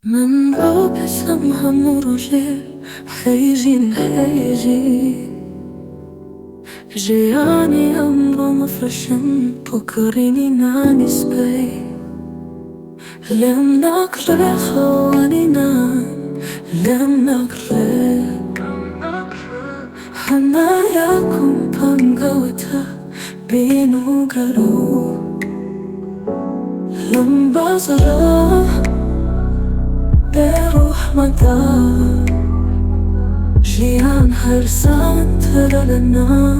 من رو بسم همروجه هيجي هيجي جياني أمر مفرشن بكريني ناني سبي لم نكره خوانينا لم نكره حناياكم بانغوتا بينو قالوا لم بزره بروح مدار جيان هرسان ترلنا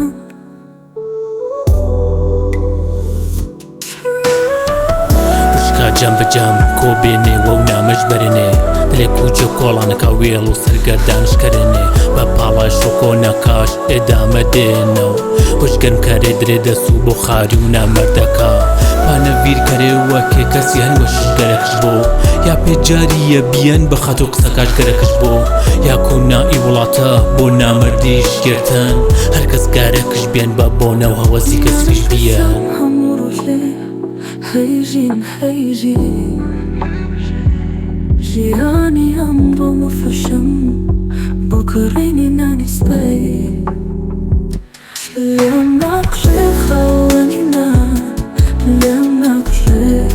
بشكا جنب جنب كوبيني وونا مجبرني دلكو جو كولا نكاويل وسرقردانش كرني ببالا شوكو نكاش ادامة دينو وشكرم كاري دريد سو بخاري ونا مردكا بانا فير كاري وكي كسيان وش قرقش بو يا بجاري بيان بخاتو قسكاش قرقش بو يا كونا ايولاتا بونا مرديش كرتان هركس قرقش بيان بابونا وهوزي كسفش بيان هيجي هيجي جيراني أمره مفشم بكريني ناني سبي لم نقري خوانينا لم نقري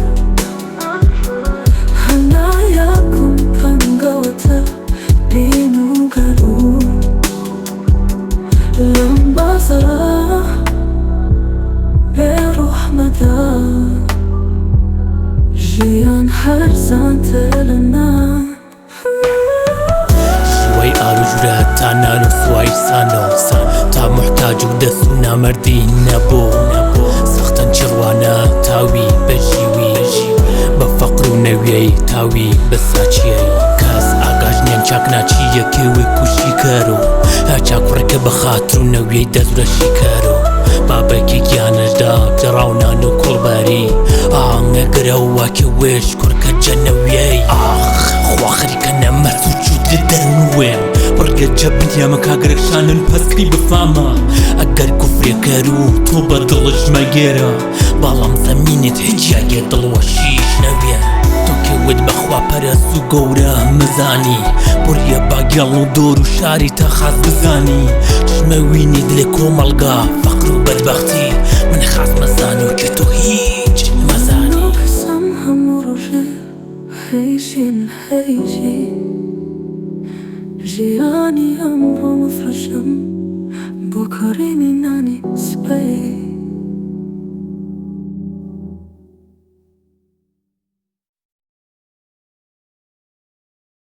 حناياكم بانغوتا بينو قالوا لم بصره بروح مدار جيان حرسان تلنا شوي آلو جرات تانالو سواي سانو تا محتاج ودسونا مردين نبو سختن شروانا تاوي بجيوي بفقر ونوي تاوي بساچي كاس آقاش نين چاكنا چي يكيوي كوشي كارو هاچاك فرق بخاطر ونوي دزور شكارو بابكي كيانش دا جراونا نو كورباري آنگا گروا كي ويش كوركا جنوي خواخري كنا مرزو جود درنوين برقا جبن يا مكاقرك شانن بسكري بفاما اگر كفري كارو تو بدلش مگيرا بالام زمينت هجيا يدل وشيش نويا توكي ود بخوا پرسو گورا مزاني بريا باقيالو دورو شاري تخاص بزاني چشمويني دلكو ملقا فقر وبدبختي من خاص مزانو كتو هيج مزاني بسم همروجه هيجي هيجي جياني أمره مفرشم بكريني ناني سبي